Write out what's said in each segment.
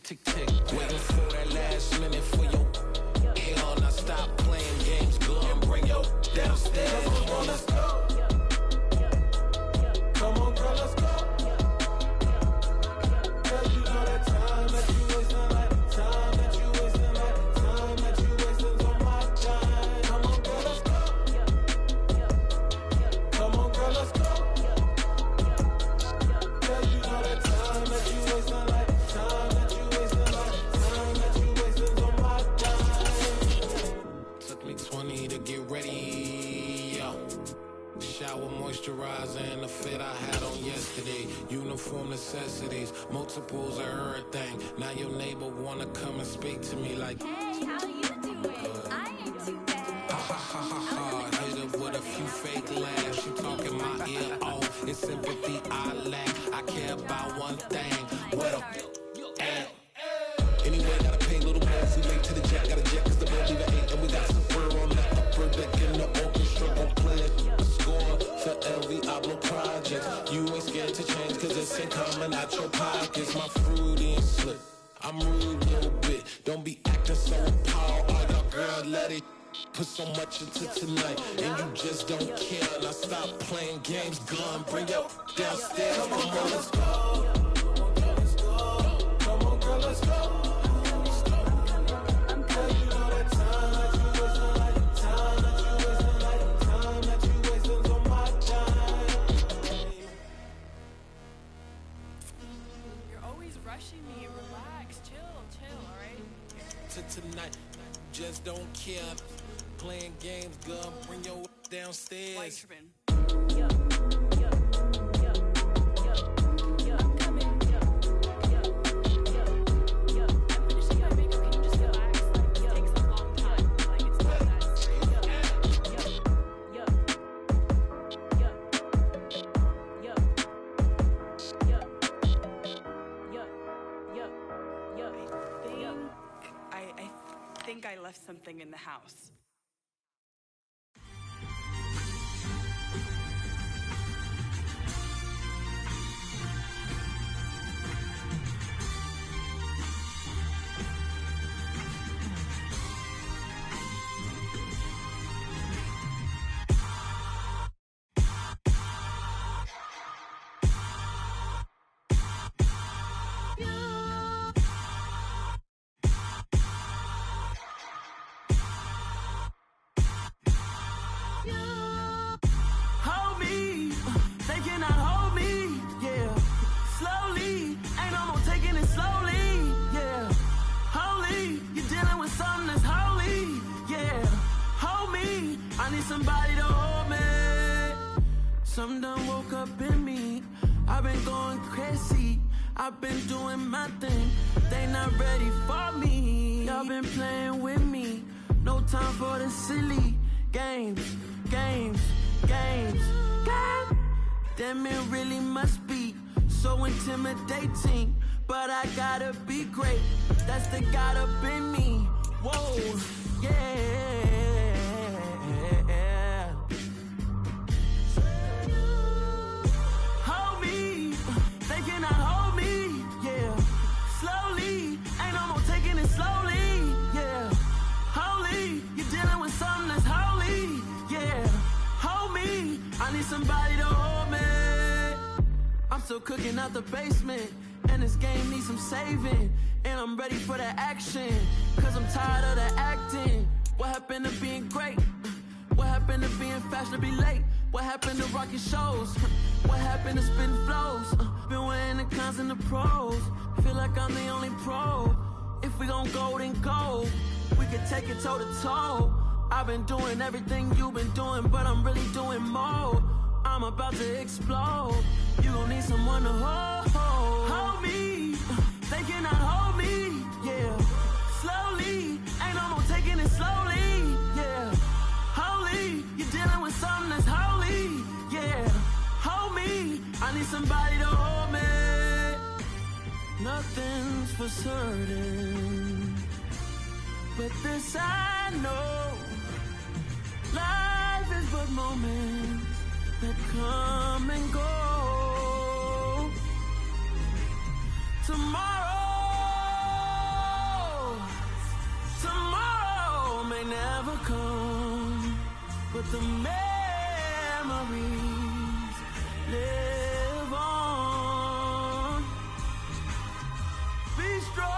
tick, tick, tick. Waiting for that last minute for your hell. Now stop playing games, go and bring your downstairs. Come on, let's go. Come on, girl, let's go. Girl, you know that time that you wasting, like time that you wasting, like time that you wasting on my time. Come on, girl, let's go. Come on, girl, let's go. Girl, you know that time that you wasting, like time that you wasting, like time that you wasting on my time. Took me 20 to get ready. Shower, moisturizer, and the fit I had on yesterday. Uniform necessities, multiples of everything. Now your neighbor wanna come and speak to me like, hey, how you doing? I ain't too bad. Ha ha ha ha ha. Hit her with a few fake laughs. She talking my ear off. It's sympathy I lack. I care about one thing. What up? Anyway, gotta pay a little more if we late to the jet. Got a jet cause the boat leave at 8. And we got some fur on the upper deck in the orchestra. Gon' play a score for every album project. You ain't scared to change cause it's ain't coming out your pockets. My fruity and slip, I'm rude a little bit. Don't be acting so appalled. All y'all girl, let it put so much into tonight. And you just don't care. Now stop playing games, gun, bring your downstairs. Come on, girl, let's go. Come on, girl, let's go. Rushing me, relax, chill, alright? To tonight, just don't care. Playing games, gun, bring your downstairs. White tripping. I left something in the house. Somebody to hold me. Some done woke up in me. I've been going crazy. I've been doing my thing. They not ready for me. Y'all been playing with me. No time for the silly games. Damn, it really must be so intimidating. But I gotta be great. That's the God up in me. Whoa, yeah. Somebody to hold me. I'm still cooking out the basement, and this game needs some saving. And I'm ready for the action, cause I'm tired of the acting. What happened to being great? What happened to being fashionably late? What happened to rocking shows? What happened to spitting flows? Been weighing the cons and the pros. Feel like I'm the only pro. If we gon' go, then go. We could take it toe to toe. I've been doing everything you've been doing, but I'm really doing more. I'm about to explode. You gon' need someone to hold me. They cannot hold me, yeah. Slowly, ain't no more taking it slowly, yeah. Holy, you're dealing with something that's holy, yeah. Hold me, I need somebody to hold me. Nothing's for certain, but this I know. Life is but moments that come and go. Tomorrow the memories live on. Be strong.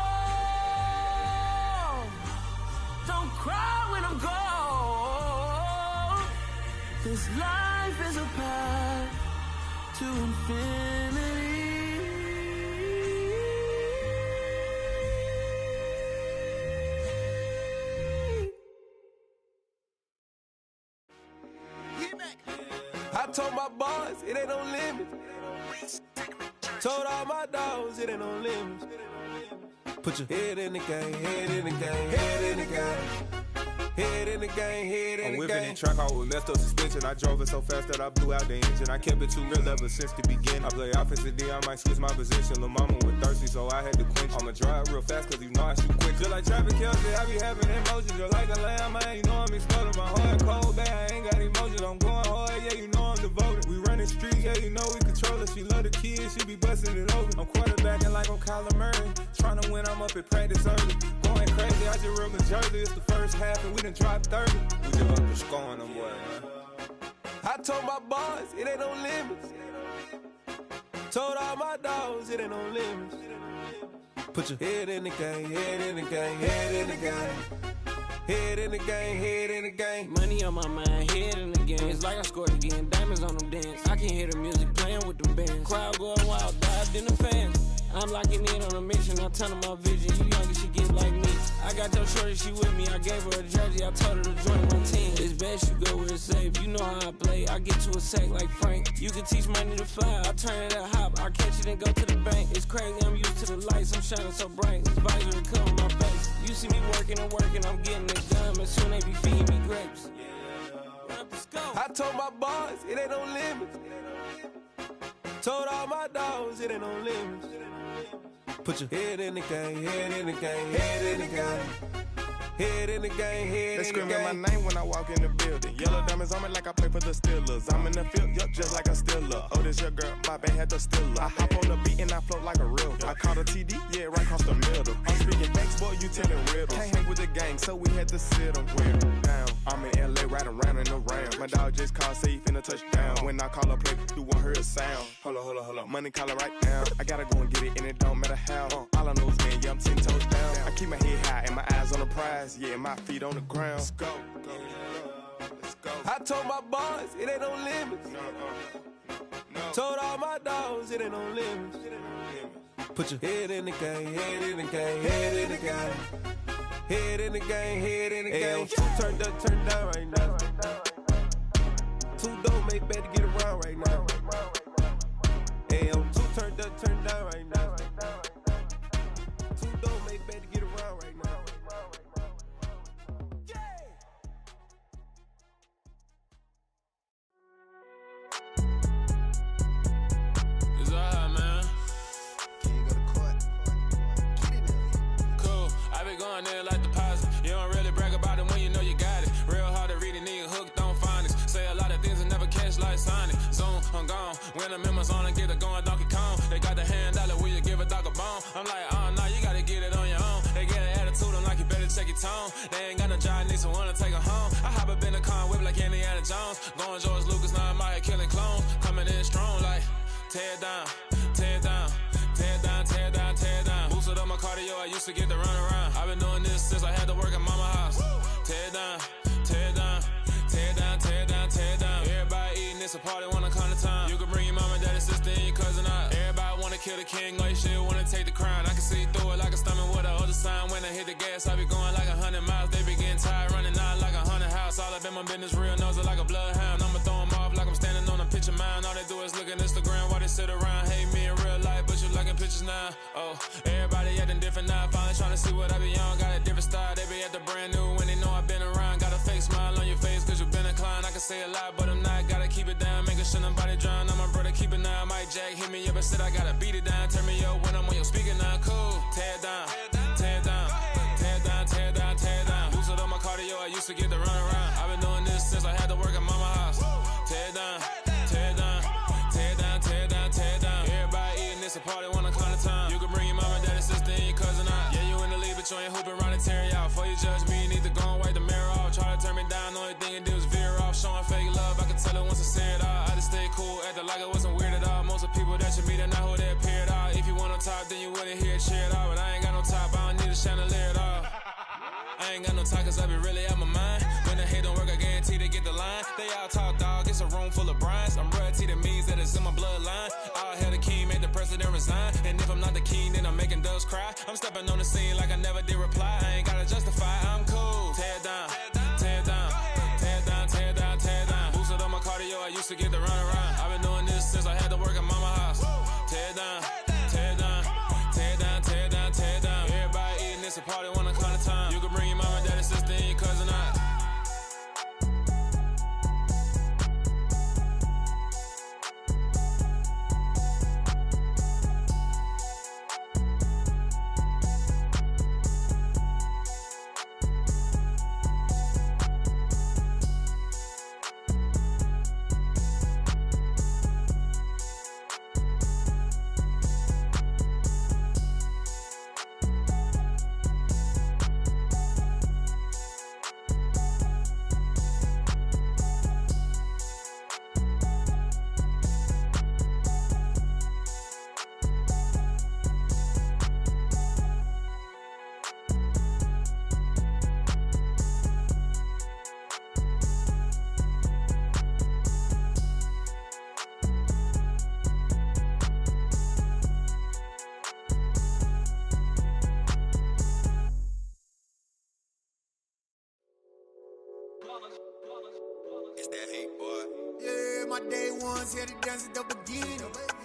Don't cry when I'm gone. This life is a path to infinity. I told my boys it ain't no limits. Told all my dogs it ain't no limits. Put your head in the game, head in the game, head in the game. Head in the game, head in the game. I'm whipping in track, I was messed up suspension. I drove it so fast that I blew out the engine. I kept it too real ever since the beginning. I play offensive D, I might switch my position. Lil' mama was thirsty, so I had to quench. I'ma drive real fast, cause you know I shoot quick. Just like Travis Kelce, I be having emotions. Just like a lamb, man, you know I'm exploding. My heart cold, bad, I ain't got emotions. I'm going hard, yeah, you know I'm devoted. We running street, yeah, you know we control it. She love the kids, she be busting it over. I'm quarterbacking like I'm Kyler Murray. Trying to win, I'm up at practice early. Going crazy, I just real my jersey. It's the first half and we done dropped 30. We just up and scoring them, boy, man. I told my boys it ain't no limits. Told all my dogs it ain't no limits. Put your head in the game, head in the game, head in the game. Head in the game, head in the game. Money on my mind, head in the game. It's like I scored again, diamonds on them dance. I can hear the music playing with them bands. Crowd going wild, dived in the fans. I'm locking in on a mission, I tell her my vision. You young and she get like me. I got your shorty, she with me. I gave her a jersey, I told her to join my team. It's best you go where it's safe. You know how I play. I get to a sack like Frank. You can teach money to fly. I turn it at hop. I catch it and go to the bank. It's crazy, I'm used to the lights. I'm shining so bright. This visor will cover my face. You see me working and working. I'm getting it done. And soon they be feeding me grapes. I told my boys it ain't no limits. Told all my dogs it ain't no limits. Put your head in the game, head in the game, head in the game. Head in the game, head in the game. They screaming my name when I walk in the building. Yellow diamonds on me like I play for the Steelers. I'm in the field, yup, just like a Steeler. Oh, this your girl, my band had the Steeler. I hop on the beat and I float like a river. I caught a TD, yeah, right across the middle. I'm speaking thanks, boy, you telling riddles. Can't hang with the gang, so we had to sit them down. I'm in LA, riding around in the round. My dog just called, say he finna touchdown. When I call a play, you won't hear a sound. Hold up, money calling right now. I gotta go and get it, and it don't matter how. All I know is, man, yeah, I'm 10 toes down. I keep my head high and my eyes on the prize. Yeah, my feet on the ground. Let's go. Let's go. I told my boys it ain't no limits. No. Told all my dogs it ain't no limits. Put your head in the game, head in the game, head in the game. Head in the game, head in the game. Two turned up, turned down right now. Two don't make better get around right now. Hey, I'm two turned up, turned down right now. Two don't make better get around right now. It's alright, man. Can you go to court? Get in there. Cool. I been going there like deposit. You don't really brag about it when you know you got it. Real hard to read a nigga hooked on phonics. Say a lot of things and never catch like Sonic. Zoom, I'm gone. When the members on and get it going Donkey Kong. They got the hand dollar, will you give a dog a bone? I'm like, oh no, you gotta get it on your own. They get an attitude, I'm like, you better check your tone. They ain't got no job, need someone to take her home. I hop up in the car, whip like Indiana Jones. Going George Lucas, now I'm out here killing clones. Coming in strong like, tear down, tear down, tear down, tear down, tear down. Boosted up my cardio, I used to get to run around. I've been doing this since I had to work at mama house. Tear down, tear down, tear down, tear down, tear down. Everybody eating, it's a party, wanna come to time. You can bring your mama, daddy, sister, and your cousin out. Everybody wanna kill the king, like shit, wanna take the crown. I can see through it like a stomach with a other sign. When I hit the gas, I be going like 100 miles. They be getting tired, running out like 100 house. All up in my business, real nose like a bloodhound. I'ma throw them off like I'm standing on a picture mound. All they do is look at Instagram while they sit around. Hate me in real life, but you liking pictures now. Oh, everybody acting different now. Finally trying to see what I be on. Got a different style, they be at the brand new when they know I've been around. Got a fake smile on your face cause you been inclined. I can say a lot, but I'm not. Gotta keep it down, making sure nobody drown. I'm my brother, keep it now. Mike Jack hit me up and said I gotta beat it down. Turn me up when I'm on your speaker now. Cool, tear down, tear down, tear down, tear down, tear down. Boosted up my cardio, I used to get to run around. I've been doing this since I had to work at mama house. Tear down, tear down, tear down, tear down, tear down. Everybody eating, it's a party, wanna come to time. You can bring your mama, daddy, sister, and your cousin out. Yeah, you in the lead, but you ain't hooping around and tearing out. Before you judge me, you need to go and wipe the mirror off. Try to turn me down, the only thing you do is veer off. Showing face was sincere at all. I just stay cool, acting like I wasn't weird at all. Most of the people that you meet are not who they appear at all. If you want on top, then you wouldn't hear a cheer at all. But I ain't got no top, I don't need a chandelier at all. I ain't got no talk, cause I be really out my mind. When the hate don't work, I guarantee they get the line. They all talk, dog, it's a room full of brinds. I'm royalty, that means that it's in my bloodline. All hell the king, made the president resign. And if I'm not the king, then I'm making doves cry. I'm stepping on the scene like I never did reply. I ain't gotta justify, I'm cool. Tear down, tear down, tear down, tear down, tear down. Boosted on my cardio, I used to get the run around. I've been doing this since I had to work at mama house. Tear down, tear down, tear down, tear down, tear down. Everybody eating, it's a party, one o'clock time. You can bring your mama, daddy, sister, and your cousin out. It's that hate, boy. Yeah, my day ones here to dance at the beginning.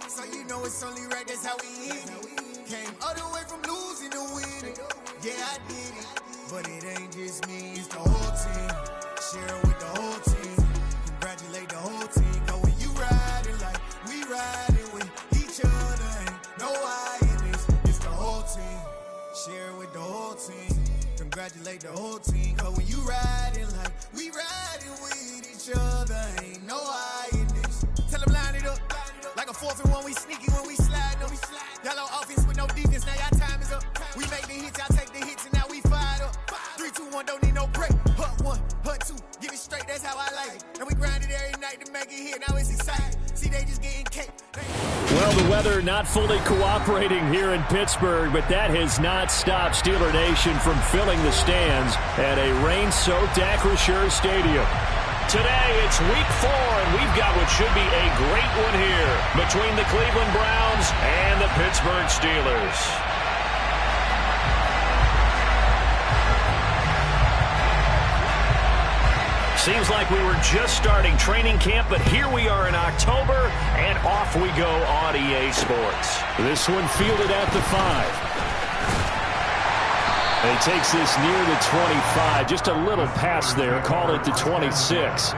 So you know it's only right, that's how we eat it. Came all the way from losing to winning. Yeah, I did it. But it ain't just me, it's the whole team. Share it with the whole team. Congratulate the whole team. Cause when you riding like we riding with each other, ain't no I in this. It's the whole team. Share it with the whole team. Congratulate the whole team. Cause when you riding like we riding with each other, ain't no I in this. Tell them line it up. Like a 4th and 1, we sneaky when we slide them. Yellow offense with no defense, now y'all time is up. We make the hits, y'all take the hits, and now we fired up. 3, 2, 1, don't need no break. Hut 1, hut 2, give it straight, that's how I like it. And we grind it every night to make it hit, now it's exciting. See, they just getting cake. Well, the weather not fully cooperating here in Pittsburgh, but that has not stopped Steeler Nation from filling the stands at a rain-soaked Acrisure Stadium. Today, it's week 4, and we've got what should be a great one here between the Cleveland Browns and the Pittsburgh Steelers. Seems like we were just starting training camp, but here we are in October, and off we go on EA Sports. This one fielded at the 5. And he takes this near the 25, just a little pass there, call it the 26.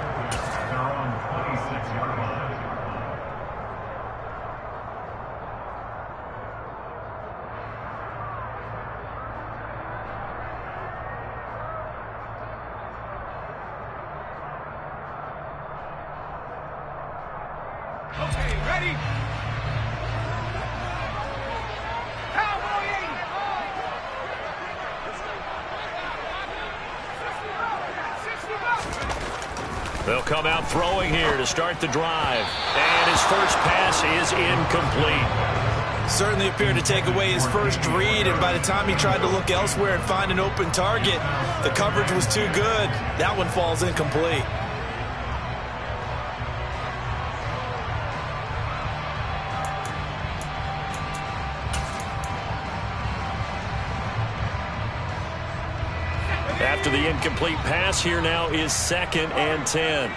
Okay, ready? They'll come out throwing here to start the drive. And his first pass is incomplete. Certainly appeared to take away his first read, and by the time he tried to look elsewhere and find an open target, the coverage was too good. That one falls incomplete. After the incomplete pass, here now is 2nd and 10.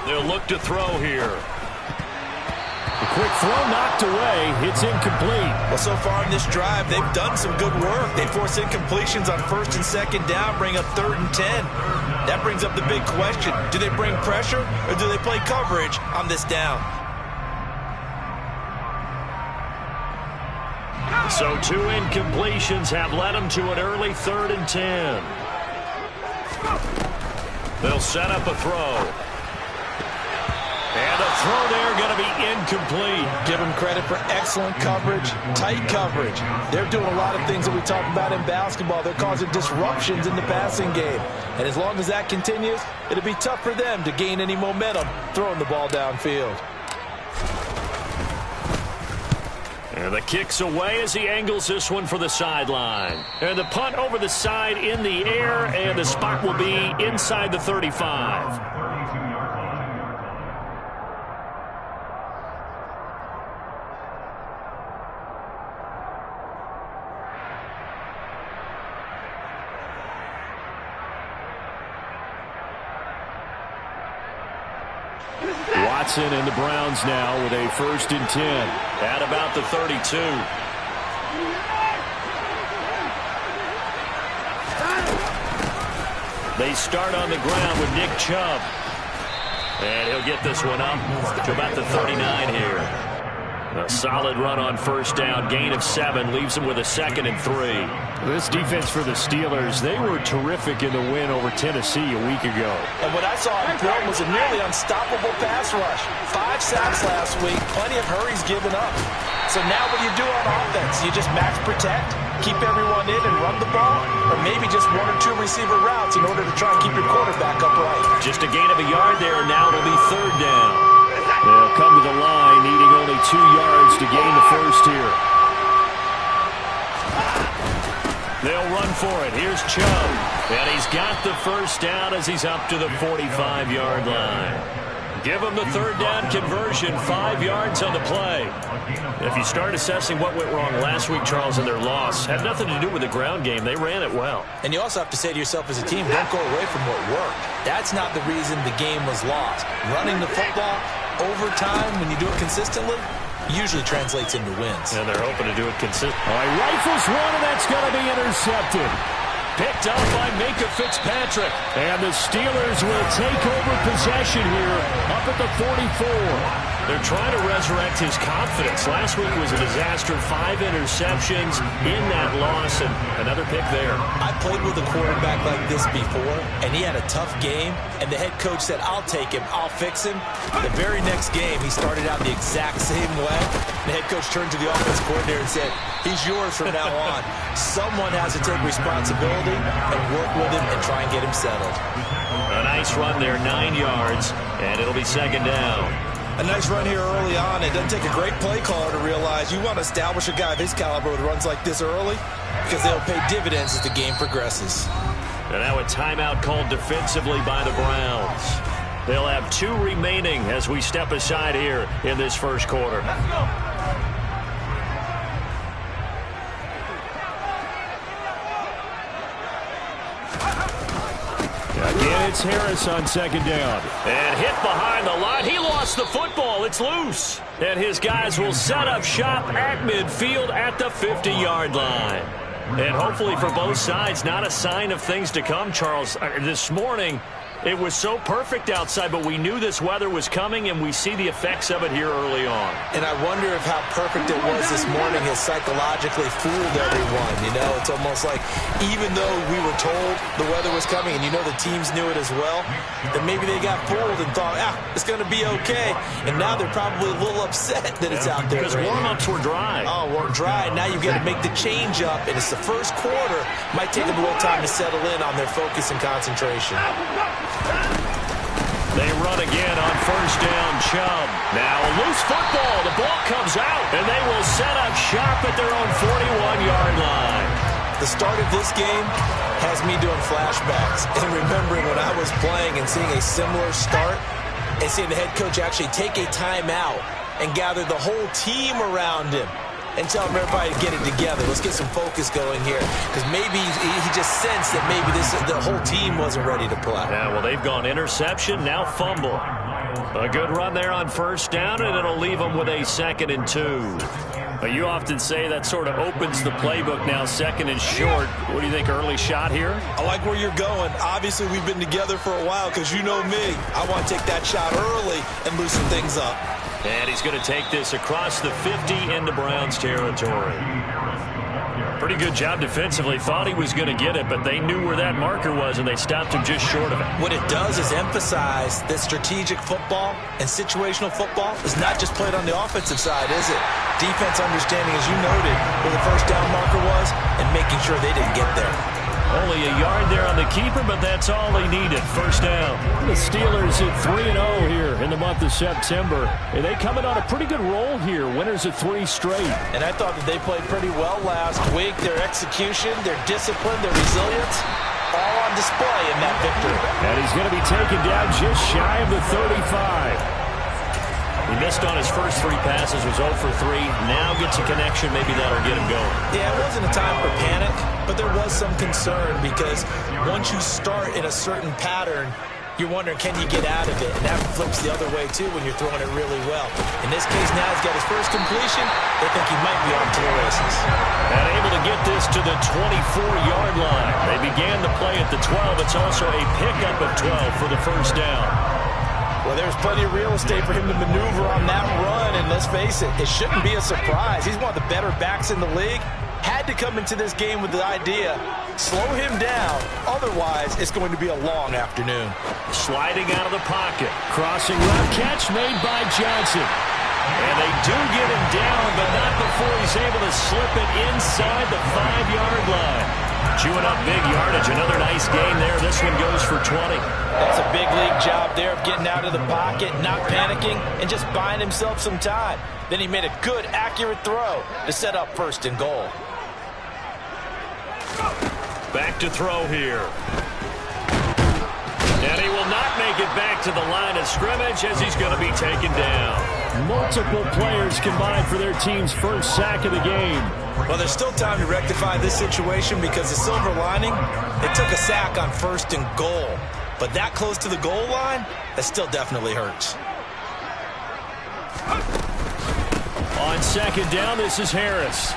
They'll look to throw here. A quick throw knocked away. It's incomplete. Well, so far in this drive, they've done some good work. They force incompletions on 1st and 2nd down, bring up 3rd and 10. That brings up the big question. Do they bring pressure, or do they play coverage on this down? So 2 incompletions have led them to an early 3rd and 10. They'll set up a throw. And the throw there going to be incomplete. Give them credit for excellent coverage, tight coverage. They're doing a lot of things that we talk about in basketball. They're causing disruptions in the passing game. And as long as that continues, it'll be tough for them to gain any momentum throwing the ball downfield. And the kick's away as he angles this one for the sideline. And the punt over the side in the air, and the spot will be inside the 35. Watson and the Browns now with a 1st and 10 at about the 32. They start on the ground with Nick Chubb. And he'll get this one up to about the 39 here. A solid run on 1st down. Gain of 7 leaves him with a 2nd and 3. This defense for the Steelers, they were terrific in the win over Tennessee a week ago. And what I saw on film was a nearly unstoppable pass rush. 5 sacks last week, plenty of hurries given up. So now what do you do on offense? You just max protect, keep everyone in and run the ball, or maybe just 1 or 2 receiver routes in order to try and keep your quarterback upright. Just a gain of a yard there, and now it'll be 3rd down. They'll come to the line, needing only 2 yards to gain the 1st here. They'll run for it. Here's Chubb. And he's got the 1st down as he's up to the 45-yard line. Give him the 3rd down conversion, 5 yards on the play. If you start assessing what went wrong last week, Charles, in their loss, had nothing to do with the ground game. They ran it well. And you also have to say to yourself as a team, don't go away from what worked. That's not the reason the game was lost. Running the football over time, when you do it consistently, usually translates into wins. And they're hoping to do it consistently. All right, rifles one, and that's going to be intercepted. Picked up by Minkah Fitzpatrick. And the Steelers will take over possession here up at the 44. They're trying to resurrect his confidence. Last week was a disaster. 5 interceptions in that loss, and another pick there. I played with a quarterback like this before, and he had a tough game, and the head coach said, I'll take him, I'll fix him. The very next game, he started out the exact same way. The head coach turned to the offense coordinator and said, he's yours from now on. Someone has to take responsibility and work with him and try and get him settled. A nice run there, 9 yards, and it'll be 2nd down. A nice run here early on. It doesn't take a great play caller to realize you want to establish a guy of his caliber with runs like this early because they'll pay dividends as the game progresses. And now a timeout called defensively by the Browns. They'll have 2 remaining as we step aside here in this 1st quarter. Again, it's Harris on 2nd down. And hit behind the line. He lost the football. It's loose. And his guys will set up shop at midfield at the 50-yard line. And hopefully for both sides, not a sign of things to come, Charles. This morning, it was so perfect outside, but we knew this weather was coming, and we see the effects of it here early on. And I wonder if how perfect it was this morning has psychologically fooled everyone. You know, it's almost like even though we were told the weather was coming, and you know the teams knew it as well, that maybe they got fooled and thought, it's going to be okay. And now they're probably a little upset that it's out there. Because warm-ups were dry. Oh, we're dry. Now you've got to make the change up, and it's the 1st quarter. Might take them a little time to settle in on their focus and concentration. They run again on 1st down, Chubb. Now a loose football. The ball comes out, and they will set up shop at their own 41-yard line. The start of this game has me doing flashbacks and remembering when I was playing and seeing a similar start and seeing the head coach actually take a timeout and gather the whole team around him and tell everybody to get it together. Let's get some focus going here. Because maybe he just sensed that maybe the whole team wasn't ready to play. Yeah, well, they've gone interception, now fumble. A good run there on 1st down, and it'll leave them with a 2nd and 2. You often say that sort of opens the playbook now, 2nd and short. What do you think, early shot here? I like where you're going. Obviously, we've been together for a while because you know me. I want to take that shot early and loosen things up. And he's going to take this across the 50 into Browns territory. Pretty good job defensively. Thought he was going to get it, but they knew where that marker was, and they stopped him just short of it. What it does is emphasize that strategic football and situational football is not just played on the offensive side, is it? Defense understanding, as you noted, where the first down marker was and making sure they didn't get there. Only a yard there on the keeper, but that's all they needed. First down. The Steelers at 3-0 here in the month of September. And they coming on a pretty good roll here. Winners of 3 straight. And I thought that they played pretty well last week. Their execution, their discipline, their resilience, all on display in that victory. And he's going to be taken down just shy of the 35. He missed on his first 3 passes, was 0 for 3. Now gets a connection. Maybe that'll get him going. Yeah, it wasn't a time for panic, but there was some concern because once you start in a certain pattern, you're wondering, can you get out of it? And that flips the other way, too, when you're throwing it really well. In this case, now he's got his first completion. They think he might be on to the races. And able to get this to the 24-yard line. They began the play at the 12. It's also a pickup of 12 for the first down. Well, there's plenty of real estate for him to maneuver on that run, and let's face it, it shouldn't be a surprise. He's one of the better backs in the league. Had to come into this game with the idea, slow him down, otherwise it's going to be a long afternoon. Sliding out of the pocket, crossing route catch made by Johnson. And they do get him down, but not before he's able to slip it inside the 5-yard line. Chewing up big yardage. Another nice gain there. This one goes for 20. That's a big league job there of getting out of the pocket, not panicking, and just buying himself some time. Then he made a good, accurate throw to set up 1st and goal. Back to throw here. And he will not make it back to the line of scrimmage as he's going to be taken down. Multiple players combined for their team's first sack of the game. Well, there's still time to rectify this situation because the silver lining, they took a sack on 1st and goal. But that close to the goal line, that still definitely hurts. On 2nd down, this is Harris.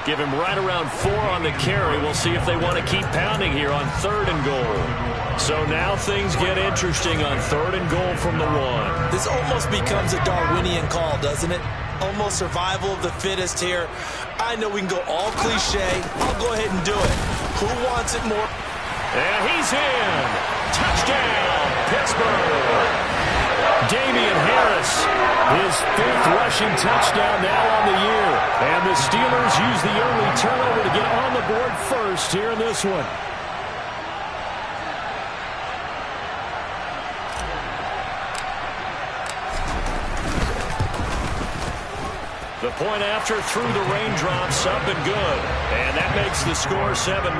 Give him right around 4 on the carry. We'll see if they want to keep pounding here on 3rd and goal. So now things get interesting on 3rd and goal from the 1. This almost becomes a Darwinian call, doesn't it? Almost survival of the fittest here. I know we can go all cliche. I'll go ahead and do it. Who wants it more? And he's in. Touchdown, Pittsburgh. Damian Harris, his 5th rushing touchdown now on the year. And the Steelers use the early turnover to get on the board first here in this one. The point after through the raindrops, up and good. And that makes the score 7-0.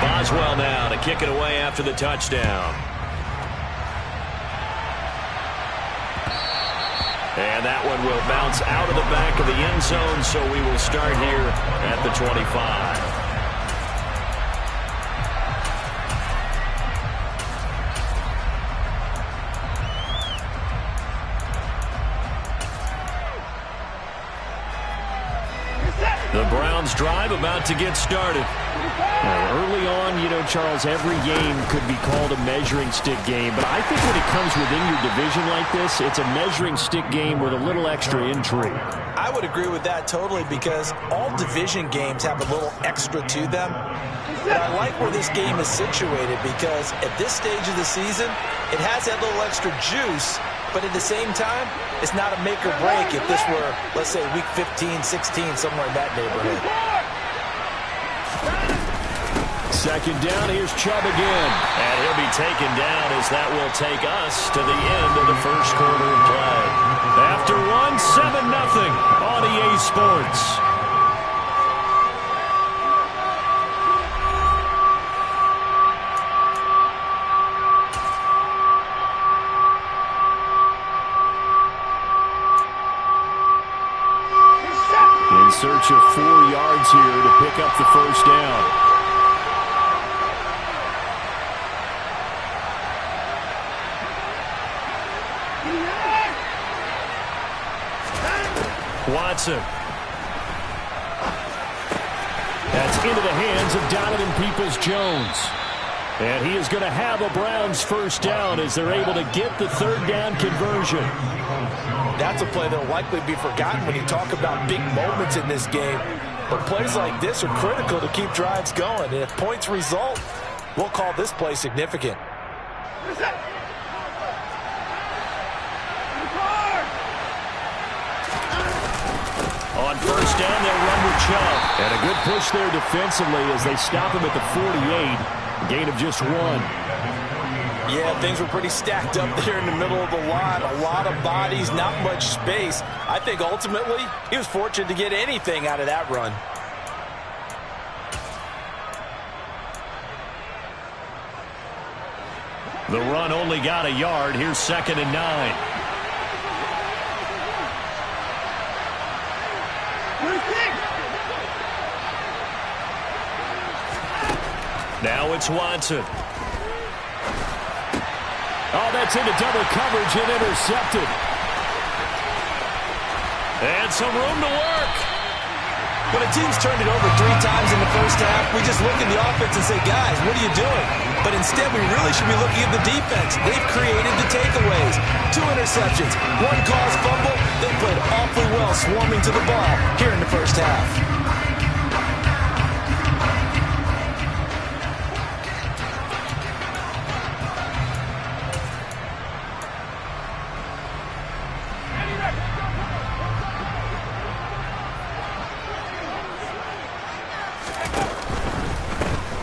Boswell now to kick it away after the touchdown. And that one will bounce out of the back of the end zone, so we will start here at the 25. The Browns drive about to get started. Early on, you know, Charles, every game could be called a measuring stick game. But I think when it comes within your division like this, it's a measuring stick game with a little extra intrigue. I would agree with that totally because all division games have a little extra to them. But I like where this game is situated because at this stage of the season, it has that little extra juice. But at the same time, it's not a make or break if this were, let's say, week 15, 16, somewhere in that neighborhood. 2nd down, here's Chubb again. And he'll be taken down as that will take us to the end of the first quarter of play. After one, 7-0 on EA Sports. In search of 4 yards here to pick up the first down. Watson. That's into the hands of Donovan Peoples-Jones. And he is going to have a Browns first down as they're able to get the third down conversion. That's a play that will likely be forgotten when you talk about big moments in this game. But plays like this are critical to keep drives going. And if points result, we'll call this play significant. On first down, they'll run with Chubb. And a good push there defensively as they stop him at the 48. Gain of just 1. Yeah, things were pretty stacked up there in the middle of the line. A lot of bodies, not much space. I think ultimately he was fortunate to get anything out of that run. The run only got a yard. Here's 2nd and 9. Now it's Watson. Oh, that's into double coverage and intercepted. And some room to work. When a team's turned it over 3 times in the first half, we just look at the offense and say, guys, what are you doing? But instead, we really should be looking at the defense. They've created the takeaways. 2 interceptions, 1 caused fumble. They played awfully well swarming to the ball here in the first half.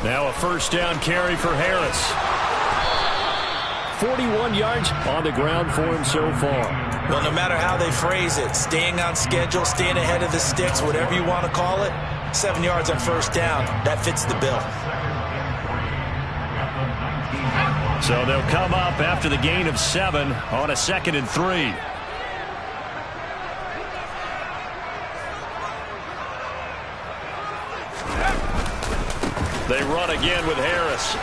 Now a first down carry for Harris. 41 yards on the ground for him so far. Well, no matter how they phrase it, staying on schedule, staying ahead of the sticks, whatever you want to call it, 7 yards on first down, that fits the bill. So they'll come up after the gain of 7 on a 2nd and 3. They run again with Harris.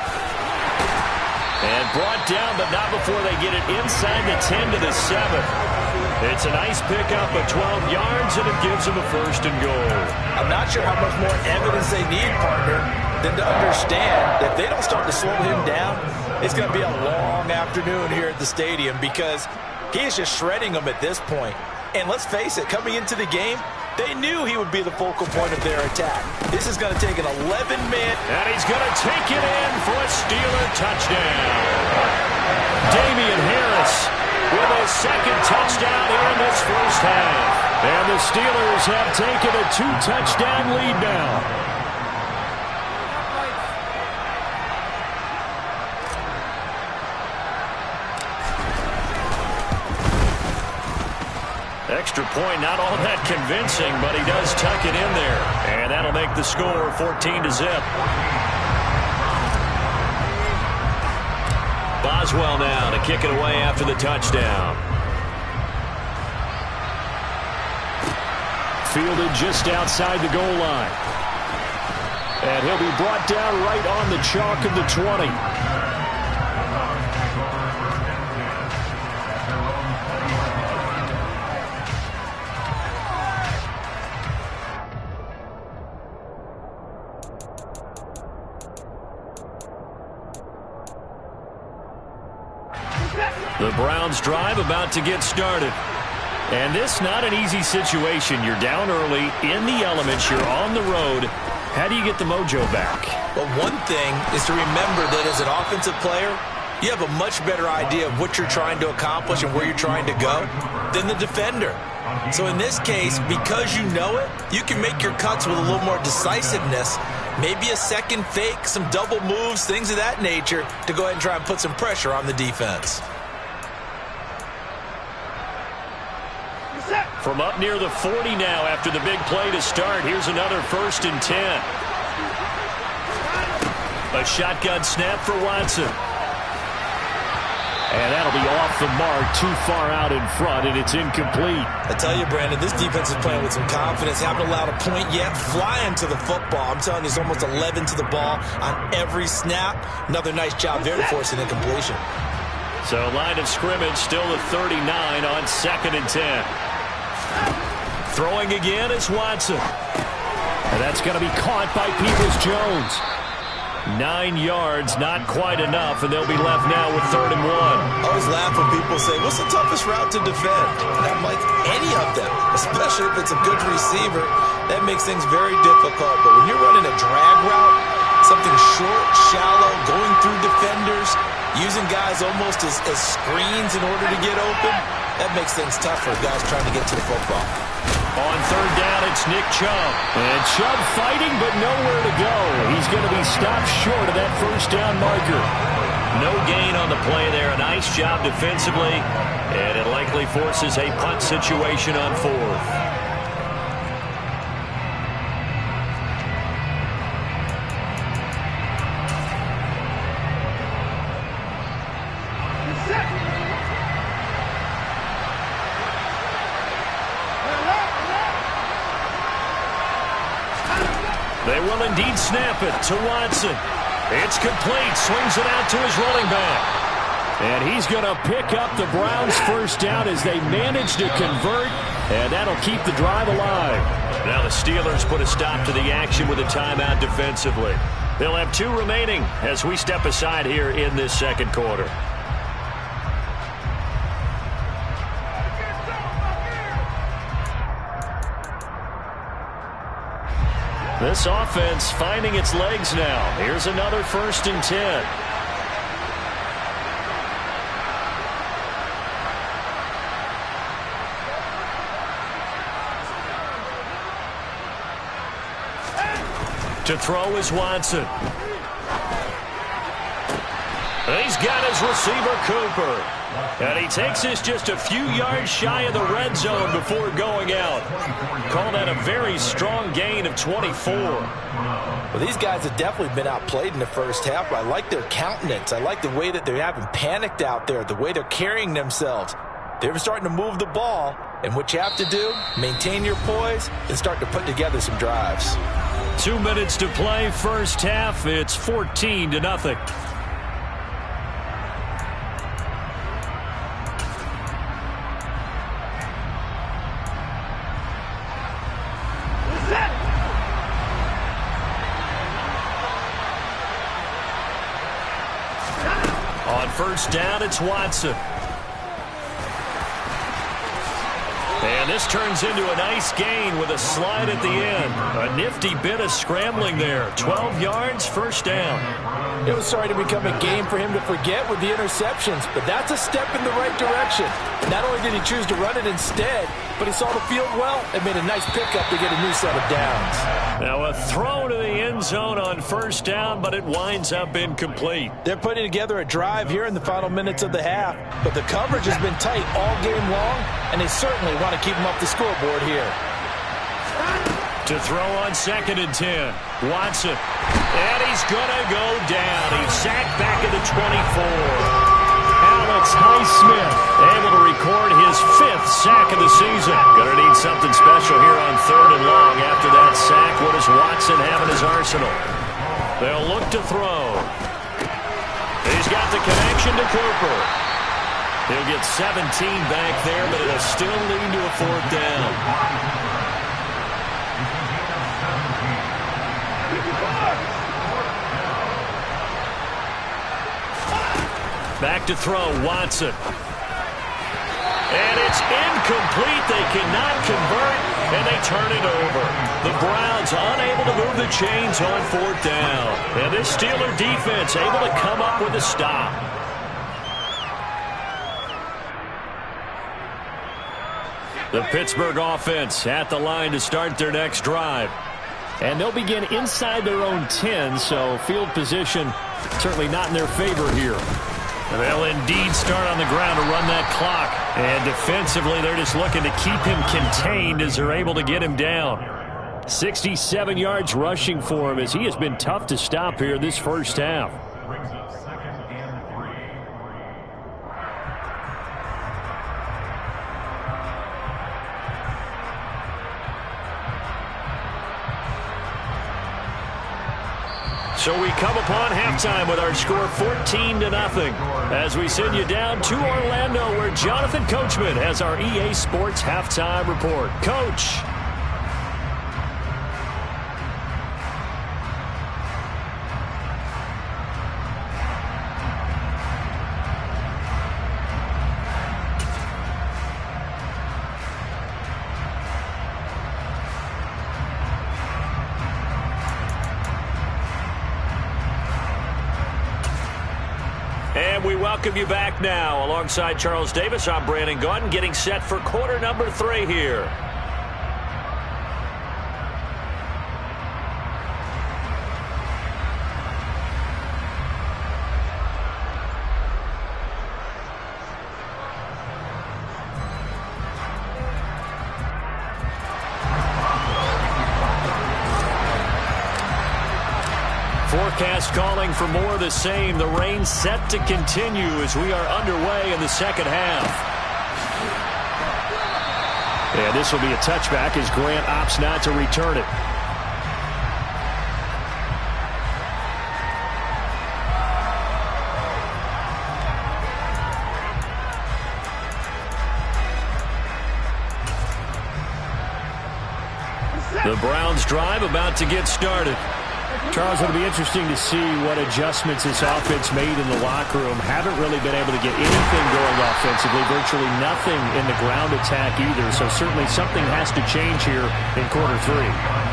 And brought down, but not before they get it inside the 10 to the 7. It's a nice pickup of 12 yards, and it gives them a 1st and goal. I'm not sure how much more evidence they need, partner, than to understand that if they don't start to slow him down, it's going to be a long afternoon here at the stadium because he is just shredding them at this point. And let's face it, coming into the game, they knew he would be the focal point of their attack. This is going to take an 11-man. And he's going to take it in for a Steeler touchdown. Damian Harris with his 2nd touchdown here in this first half. And the Steelers have taken a 2-touchdown lead now. Extra point, not all that convincing, but he does tuck it in there. And that'll make the score 14-0. Boswell now to kick it away after the touchdown. Fielded just outside the goal line. And he'll be brought down right on the chalk of the 20. The Browns drive about to get started. And this not an easy situation. You're down early, in the elements, you're on the road. How do you get the mojo back? Well, one thing is to remember that as an offensive player, you have a much better idea of what you're trying to accomplish and where you're trying to go than the defender. So in this case, because you know it, you can make your cuts with a little more decisiveness. Maybe a second fake, some double moves, things of that nature to go ahead and try and put some pressure on the defense. From up near the 40 now after the big play to start. Here's another 1st and 10. A shotgun snap for Watson. And that'll be off the mark, too far out in front, and it's incomplete. I tell you, Brandon, this defense is playing with some confidence. Haven't allowed a point yet. Flying to the football. I'm telling you, it's almost 11 to the ball on every snap. Another nice job there to force an incompletion. So line of scrimmage still at 39 on 2nd and 10. Throwing again is Watson. And that's going to be caught by Peoples-Jones. 9 yards, not quite enough, and they'll be left now with 3rd and 1. I always laugh when people say, what's the toughest route to defend? And I'm like, any of them, especially if it's a good receiver. That makes things very difficult. But when you're running a drag route, something short, shallow, going through defenders, using guys almost as screens in order to get open, that makes things tough for guys trying to get to the football. On 3rd down, it's Nick Chubb. And Chubb fighting, but nowhere to go. He's going to be stopped short of that 1st down marker. No gain on the play there. A nice job defensively. And it likely forces a punt situation on 4th. They will indeed snap it to Watson. It's complete. Swings it out to his running back. And he's going to pick up the Browns' 1st down as they manage to convert. And that'll keep the drive alive. Now the Steelers put a stop to the action with a timeout defensively. They'll have 2 remaining as we step aside here in this 2nd quarter. This offense finding its legs now. Here's another 1st and 10. To throw is Watson. He's got his receiver, Cooper. And he takes this just a few yards shy of the red zone before going out. Call that a very strong gain of 24. Well, these guys have definitely been outplayed in the 1st half. I like their countenance. I like the way that they haven't panicked out there, the way they're carrying themselves. They're starting to move the ball, and what you have to do, maintain your poise and start to put together some drives. 2 minutes to play, 1st half. It's 14-0. On 1st down, it's Watson. And this turns into a nice gain with a slide at the end. A nifty bit of scrambling there. 12 yards, 1st down. It was starting to become a game for him to forget with the interceptions, but that's a step in the right direction. Not only did he choose to run it instead, but he saw the field well and made a nice pickup to get a new set of downs. Now a throw to the end zone on 1st down, but it winds up incomplete. They're putting together a drive here in the final minutes of the half, but the coverage has been tight all game long, and they certainly want to keep them off the scoreboard here. To throw on 2nd and 10. Watson. And he's going to go down. He's sacked back at the 24. Alex Highsmith able to record his 5th sack of the season. Going to need something special here on 3rd and long after that sack. What does Watson have in his arsenal? They'll look to throw. He's got the connection to Cooper. He'll get 17 back there, but it'll still lead to a 4th down. Back to throw, Watson. And it's incomplete. They cannot convert, and they turn it over. The Browns unable to move the chains on 4th down. And this Steeler defense able to come up with a stop. The Pittsburgh offense at the line to start their next drive. And they'll begin inside their own 10, so field position certainly not in their favor here. They'll indeed start on the ground to run that clock. And defensively, they're just looking to keep him contained as they're able to get him down. 67 yards rushing for him as he has been tough to stop here this 1st half. So we come upon halftime with our score 14-0 as we send you down to Orlando where Jonathan Coachman has our EA Sports halftime report. Coach. we welcome you back now. Alongside Charles Davis, I'm Brandon Gaudin, getting set for quarter number 3 here. Forecast calling for more of the same. The rain set to continue as we are underway in the second half. And this will be a touchback as Grant opts not to return it. The Browns drive about to get started. Charles, it'll be interesting to see what adjustments this offense made in the locker room. Haven't really been able to get anything going offensively, virtually nothing in the ground attack either. So certainly something has to change here in quarter 3.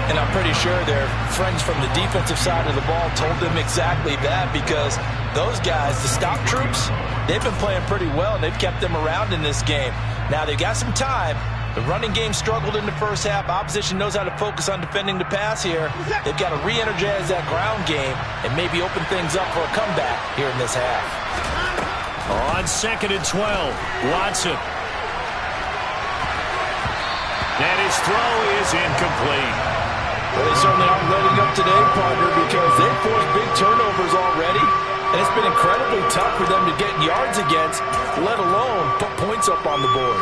And I'm pretty sure their friends from the defensive side of the ball told them exactly that, because those guys, the stop troops, they've been playing pretty well. They've kept them around in this game. Now they've got some time. The running game struggled in the first half. Opposition knows how to focus on defending the pass here. They've got to re-energize that ground game and maybe open things up for a comeback here in this half. On 2nd and 12, Watson. And his throw is incomplete. Well, they certainly aren't letting up today, partner, because they've forced big turnovers already. And it's been incredibly tough for them to get yards against, let alone put points up on the board.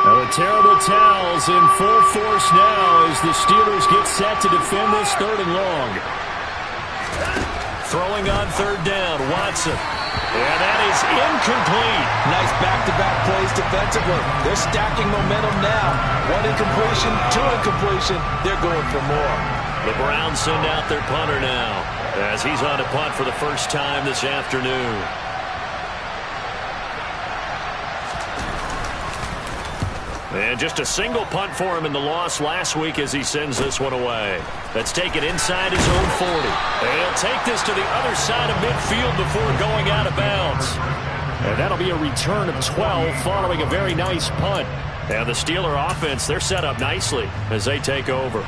Well, the terrible towels in full force now as the Steelers get set to defend this 3rd and long. Throwing on 3rd down, Watson. And that is incomplete. Nice back-to-back plays defensively. They're stacking momentum now. 1 incompletion, 2 incompletion. They're going for more. The Browns send out their punter now as he's on a punt for the first time this afternoon. And just a single punt for him in the loss last week as he sends this one away. That's taken inside his own 40. And he'll take this to the other side of midfield before going out of bounds. And that'll be a return of 12 following a very nice punt. And the Steeler offense, they're set up nicely as they take over.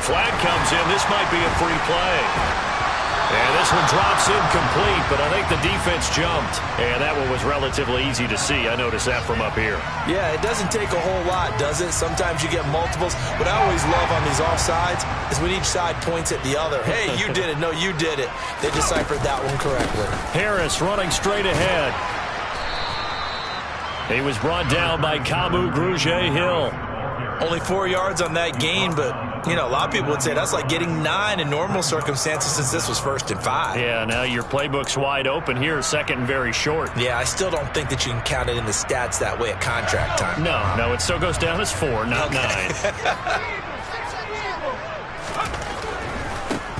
Flag comes in. This might be a free play. And this one drops incomplete, but I think the defense jumped. And that one was relatively easy to see. I noticed that from up here. Yeah, it doesn't take a whole lot, does it? Sometimes you get multiples. What I always love on these offsides is when each side points at the other. Hey, you did it. No, you did it. They deciphered that one correctly. Harris running straight ahead. He was brought down by Kamu Grugier-Hill. Only 4 yards on that gain, but, you know, a lot of people would say that's like getting 9 in normal circumstances since this was 1st and 5. Yeah, now your playbook's wide open here, 2nd and very short. Yeah, I still don't think that you can count it in the stats that way at contract time. No, it still goes down as 4, not 9.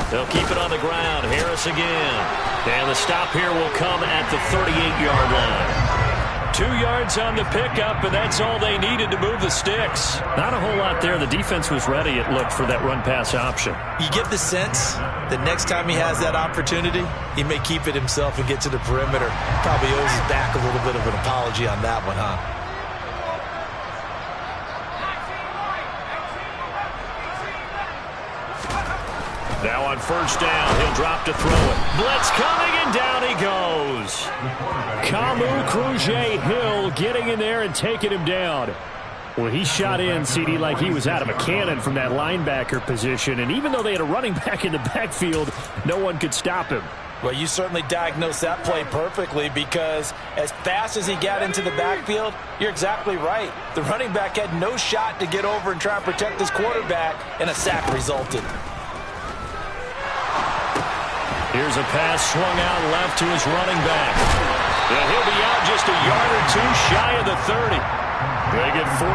They'll keep it on the ground. Harris again. And the stop here will come at the 38-yard line. 2 yards on the pickup, and that's all they needed to move the sticks. Not a whole lot there. The defense was ready, it looked, for that run-pass option. You get the sense that next time he has that opportunity, he may keep it himself and get to the perimeter. Probably owes his back a little bit of an apology on that one, huh? Now on 1st down, he'll drop to throw it. Blitz coming, and down he goes. Kamu Grugier-Hill getting in there and taking him down. Well, he shot in, CD, like he was out of a cannon from that linebacker position. And even though they had a running back in the backfield, no one could stop him. Well, you certainly diagnosed that play perfectly, because as fast as he got into the backfield, you're exactly right. The running back had no shot to get over and try and protect his quarterback, and a sack resulted. Here's a pass swung out left to his running back. And he'll be out just a yard or 2 shy of the 30. They get 14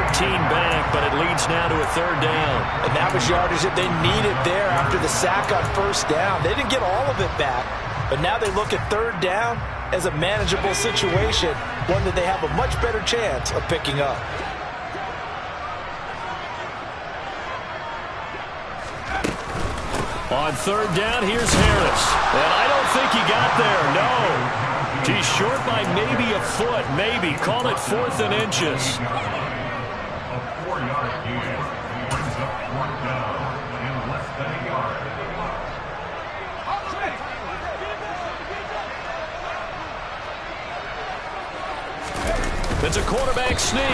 back, but it leads now to a 3rd down. And that was yardage that they needed there after the sack on 1st down. They didn't get all of it back, but now they look at 3rd down as a manageable situation, one that they have a much better chance of picking up. On third down, here's Harris. And I don't think he got there, no. He's short by maybe a foot, maybe. Call it 4th and inches. A 4-yard gain brings up 4th down and less than a yard. It's a quarterback sneak.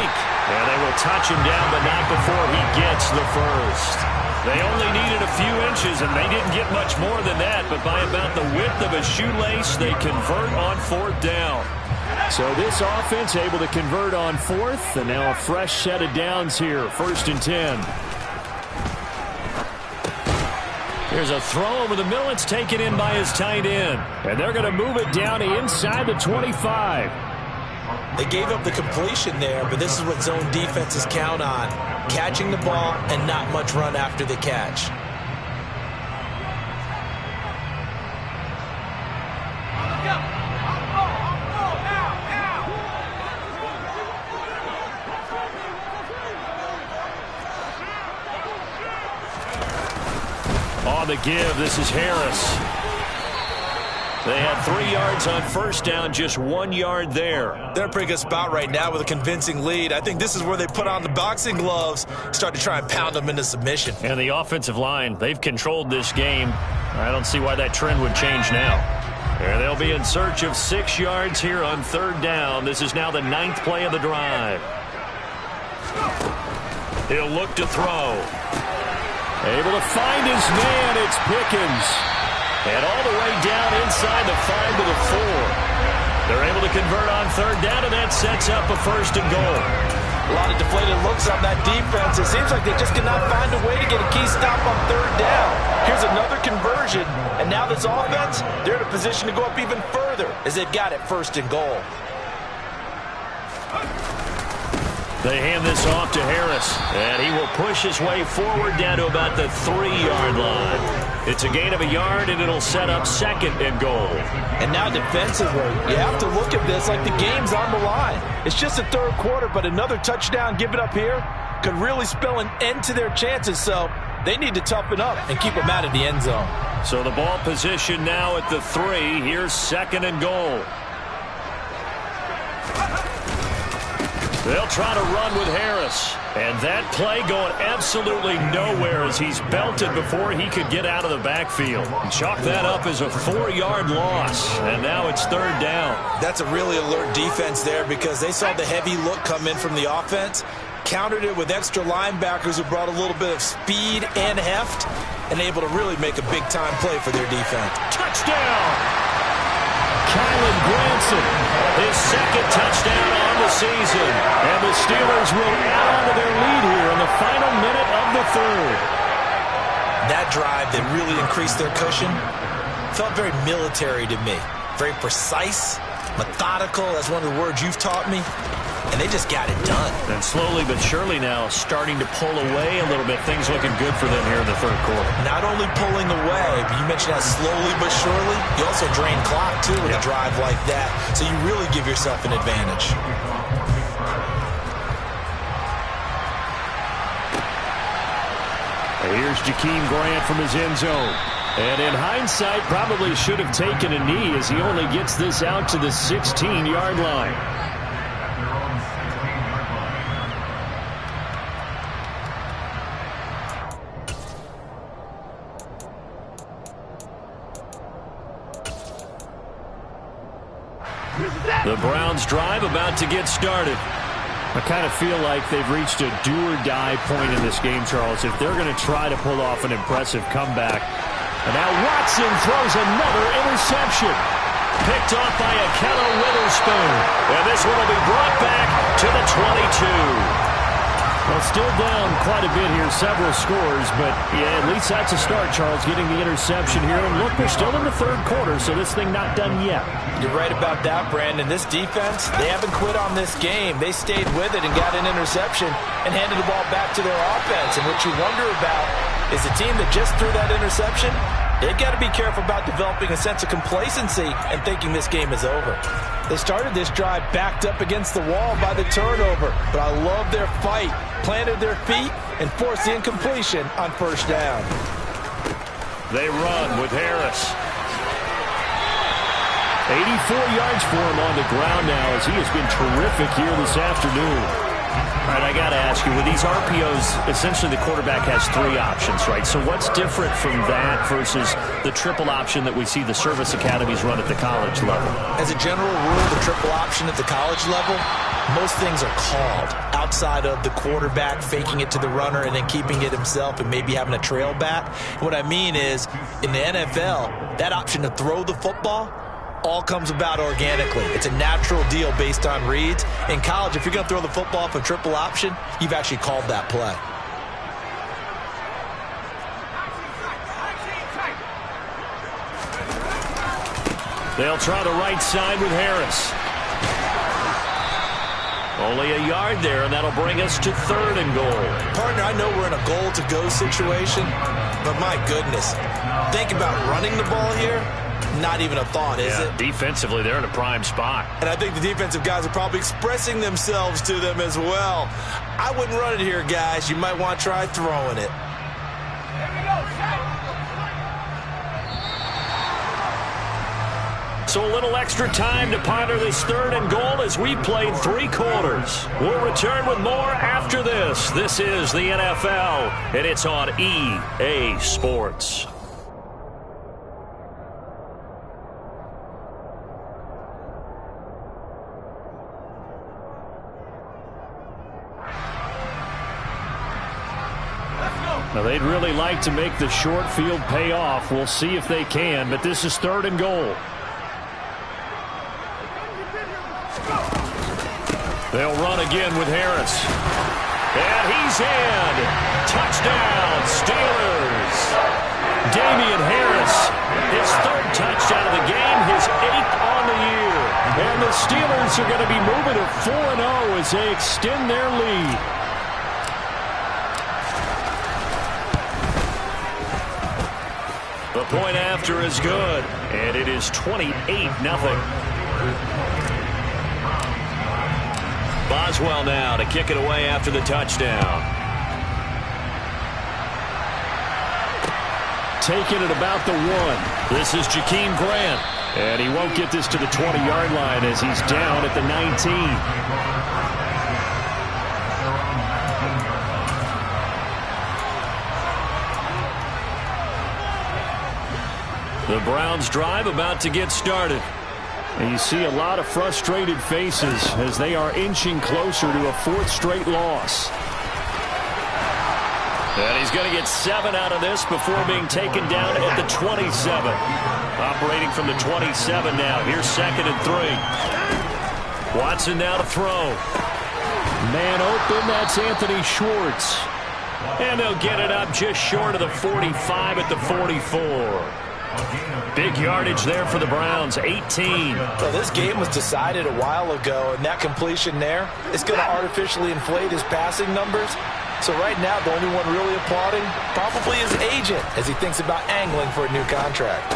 And they will touch him down, but not before he gets the first. They only needed a few inches, and they didn't get much more than that. But by about the width of a shoelace, they convert on 4th down. So this offense able to convert on 4th, and now a fresh set of downs here. 1st and 10. There's a throw over the middle. It's taken in by his tight end. And they're going to move it down inside the 25. They gave up the completion there, but this is what zone defenses count on. Catching the ball and not much run after the catch. On the give, this is Harris. They had 3 yards on 1st down, just 1 yard there. They're a pretty good spot right now with a convincing lead. I think this is where they put on the boxing gloves, start to try and pound them into submission. And the offensive line, they've controlled this game. I don't see why that trend would change now. And they'll be in search of 6 yards here on 3rd down. This is now the 9th play of the drive. He'll look to throw. Able to find his man, it's Pickens. And all the way down inside the 5 to the 4. They're able to convert on 3rd down, and that sets up a 1st and goal. A lot of deflated looks on that defense. It seems like they just cannot find a way to get a key stop on 3rd down. Here's another conversion, and now this offense, they're in a position to go up even further as they've got it 1st and goal. They hand this off to Harris, and he will push his way forward down to about the 3-yard line. It's a gain of a yard, and it'll set up 2nd and goal. And now defensively, you have to look at this like the game's on the line. It's just the 3rd quarter, but another touchdown given up here could really spell an end to their chances, so they need to toughen up and keep them out of the end zone. So the ball position now at the 3. Here's 2nd and goal. They'll try to run with Harris. And that play going absolutely nowhere as he's belted before he could get out of the backfield. Chalk that up as a 4-yard loss. And now it's 3rd down. That's a really alert defense there because they saw the heavy look come in from the offense, countered it with extra linebackers who brought a little bit of speed and heft, and able to really make a big-time play for their defense. Touchdown! Kylan Granson, his 2nd touchdown on the season. And the Steelers will add on to their lead here in the final minute of the 3rd. That drive that really increased their cushion felt very military to me. Very precise, methodical. That's one of the words you've taught me. And they just got it done. And slowly but surely now starting to pull away a little bit. Things looking good for them here in the 3rd quarter. Not only pulling away, but you mentioned how slowly but surely, you also drain clock too with a drive like that. So you really give yourself an advantage. Here's Jakeem Grant from his end zone. And in hindsight, probably should have taken a knee as he only gets this out to the 16-yard line. The Browns drive about to get started. I kind of feel like they've reached a do-or-die point in this game, Charles, if they're going to try to pull off an impressive comeback. And now Watson throws another interception. Picked off by Ahkello Witherspoon. And this one will be brought back to the 22. Well, still down quite a bit here, several scores, but yeah, at least that's a start, Charles, getting the interception here. And look, we're still in the 3rd quarter, so this thing not done yet. You're right about that, Brandon. This defense, they haven't quit on this game. They stayed with it and got an interception and handed the ball back to their offense. And what you wonder about is the team that just threw that interception, they've got to be careful about developing a sense of complacency and thinking this game is over. They started this drive backed up against the wall by the turnover, but I love their fight, planted their feet, and forced the incompletion on 1st down. They run with Harris. 84 yards for him on the ground now as he has been terrific here this afternoon. All right, I got to ask you, with these RPOs, essentially the quarterback has 3 options, right? So what's different from that versus the triple option that we see the service academies run at the college level? As a general rule, the triple option at the college level, most things are called outside of the quarterback faking it to the runner and then keeping it himself and maybe having a trail back. What I mean is, in the NFL, that option to throw the football all comes about organically. It's a natural deal based on reads. In college, if you're going to throw the football for triple option, you've actually called that play. They'll try the right side with Harris. Only a yard there, and that'll bring us to 3rd and goal. Partner, I know we're in a goal-to-go situation, but my goodness, think about running the ball here. Not even a thought, is it? Defensively, they're in a prime spot. And I think the defensive guys are probably expressing themselves to them as well. I wouldn't run it here, guys. You might want to try throwing it. So a little extra time to ponder this 3rd and goal as we played 3 quarters. We'll return with more after this. This is the NFL, and it's on EA Sports. Now, they'd really like to make the short field pay off. We'll see if they can, but this is 3rd and goal. They'll run again with Harris. And he's in. Touchdown, Steelers. Damian Harris, his 3rd touchdown of the game, his 8th on the year. And the Steelers are going to be moving to 4-0 as they extend their lead. The point after is good, and it is 28-0. Boswell now to kick it away after the touchdown. Taking it about the 1. This is Jakeem Grant, and he won't get this to the 20-yard line as he's down at the 19. The Browns drive about to get started. And you see a lot of frustrated faces as they are inching closer to a 4th straight loss. And he's going to get 7 out of this before being taken down at the 27. Operating from the 27 now. Here's 2nd and 3. Watson now to throw. Man open, that's Anthony Schwartz. And they'll get it up just short of the 45 at the 44. Big yardage there for the Browns, 18. Well, this game was decided a while ago, and that completion there is going to artificially inflate his passing numbers. So right now, the only one really applauding probably his agent as he thinks about angling for a new contract.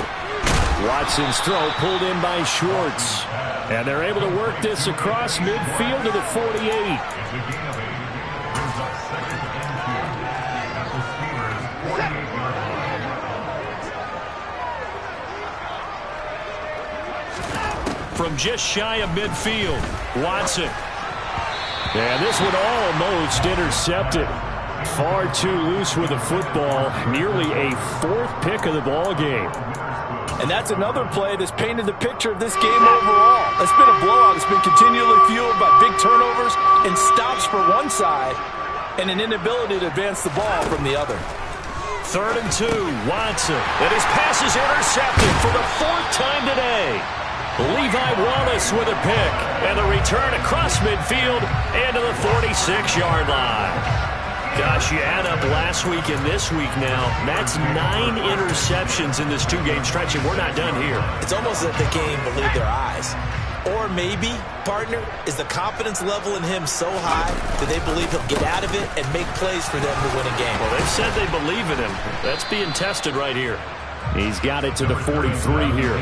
Watson's throw pulled in by Schwartz. And they're able to work this across midfield to the 48. From just shy of midfield, Watson. And this one almost intercepted. Far too loose with the football. Nearly a 4th pick of the ball game. And that's another play that's painted the picture of this game overall. It's been a blowout. It's been continually fueled by big turnovers and stops for one side and an inability to advance the ball from the other. 3rd and 2, Watson. And his pass is intercepted for the 4th time today. Levi Wallace with a pick. And the return across midfield and to the 46-yard line. Gosh, you add up last week and this week now. That's 9 interceptions in this 2-game stretch, and we're not done here. It's almost that they can't even believe their eyes. Or maybe, partner, is the confidence level in him so high that they believe he'll get out of it and make plays for them to win a game. Well, they've said they believe in him. That's being tested right here. He's got it to the 43 here.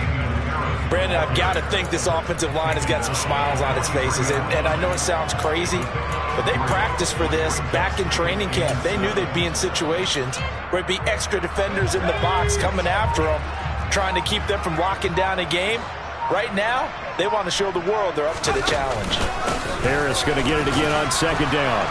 Brandon, I've got to think this offensive line has got some smiles on its faces. And I know it sounds crazy, but they practiced for this back in training camp. They knew they'd be in situations where it'd be extra defenders in the box coming after them, trying to keep them from locking down a game. Right now, they want to show the world they're up to the challenge. Harris going to get it again on second down.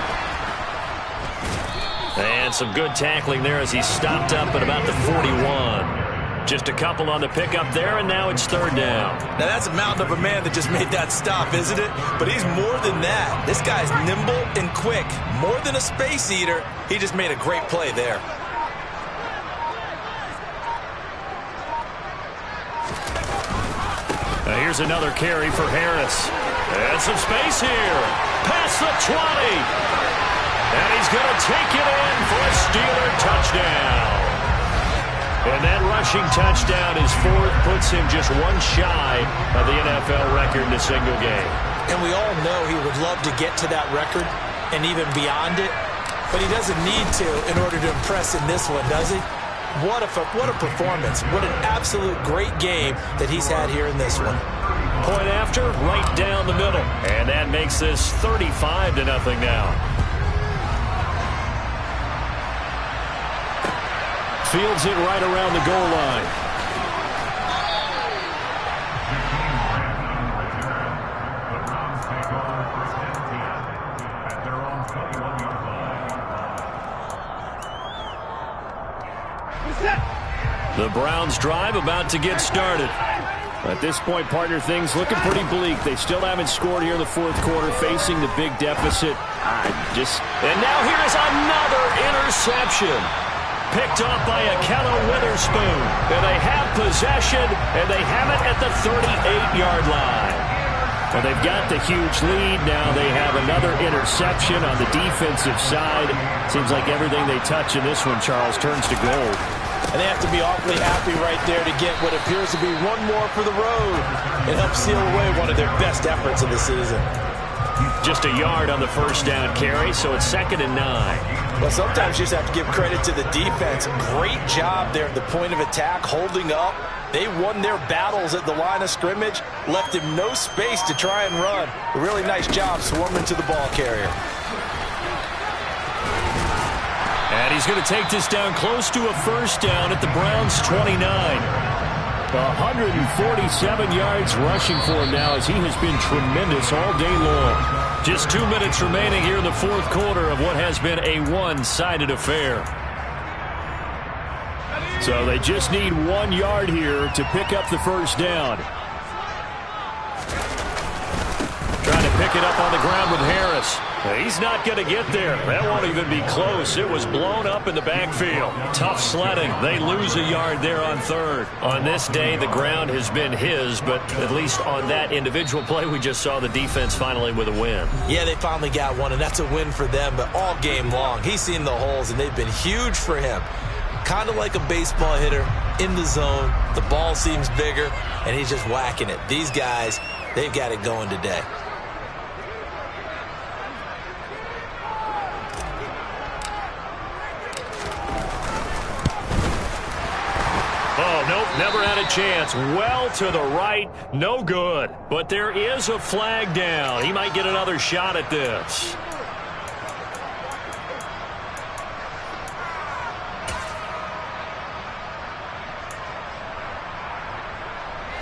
And some good tackling there as he stopped up at about the 41. Just a couple on the pickup there, and now it's third down. Now, that's a mountain of a man that just made that stop, isn't it? But he's more than that. This guy's nimble and quick. More than a space eater, he just made a great play there. Now here's another carry for Harris. And some space here. Past the 20. And he's going to take it in for a Steeler touchdown. And that rushing touchdown, his fourth, puts him just one shy of the NFL record in a single game. And we all know he would love to get to that record and even beyond it, but he doesn't need to in order to impress in this one, does he? What a performance. What an absolute great game that he's had here in this one. Point after, right down the middle. And that makes this 35-0 now. Fields it right around the goal line. The Browns drive about to get started. At this point, partner, things looking pretty bleak. They still haven't scored here in the fourth quarter, facing the big deficit. And now here is another interception. Picked off by Akello Witherspoon. And they have possession, and they have it at the 38-yard line. Well, they've got the huge lead. Now they have another interception on the defensive side. Seems like everything they touch in this one, Charles, turns to gold. And they have to be awfully happy right there to get what appears to be one more for the road. It helps seal away one of their best efforts of the season. Just a yard on the first down carry, so it's 2nd and 9. Well, sometimes you just have to give credit to the defense. Great job there at the point of attack, holding up. They won their battles at the line of scrimmage, left him no space to try and run. A really nice job swarming to the ball carrier. And he's going to take this down close to a first down at the Browns' 29. 147 yards rushing for him now as he has been tremendous all day long. Just 2 minutes remaining here in the fourth quarter of what has been a one-sided affair. So they just need 1 yard here to pick up the first down. Trying to pick it up on the ground with Harris. He's not going to get there. That won't even be close. It was blown up in the backfield. Tough sledding. They lose a yard there on third. On this day, the ground has been his, but at least on that individual play, we just saw the defense finally with a win. Yeah, they finally got one, and that's a win for them, but all game long, he's seen the holes, and they've been huge for him. Kind of like a baseball hitter in the zone. The ball seems bigger, and he's just whacking it. These guys, they've got it going today. Oh, nope, never had a chance. Well to the right, no good. But there is a flag down. He might get another shot at this.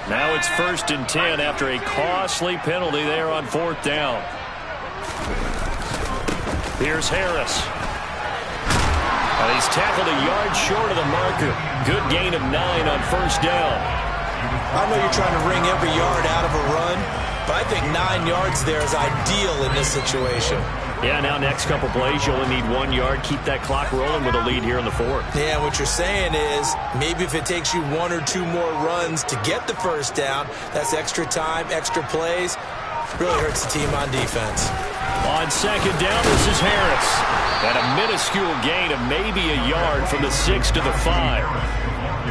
Now it's 1st and 10 after a costly penalty there on 4th down. Here's Harris. And he's tackled a yard short of the marker. Good gain of 9 on 1st down. I know you're trying to wring every yard out of a run, but I think 9 yards there is ideal in this situation. Yeah, now next couple plays, you only need 1 yard. Keep that clock rolling with a lead here in the fourth. Yeah, what you're saying is maybe if it takes you 1 or 2 more runs to get the first down, that's extra time, extra plays. Really hurts the team on defense. On 2nd down, this is Harris. And a minuscule gain of maybe a yard from the 6 to the 5.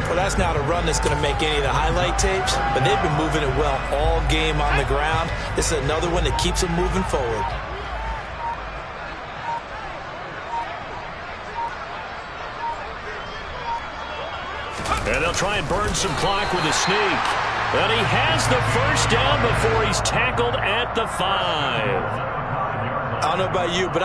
Well, that's not a run that's going to make any of the highlight tapes, but they've been moving it well all game on the ground. This is another one that keeps them moving forward. And they'll try and burn some clock with a sneak. And he has the first down before he's tackled at the 5. I don't know about you, but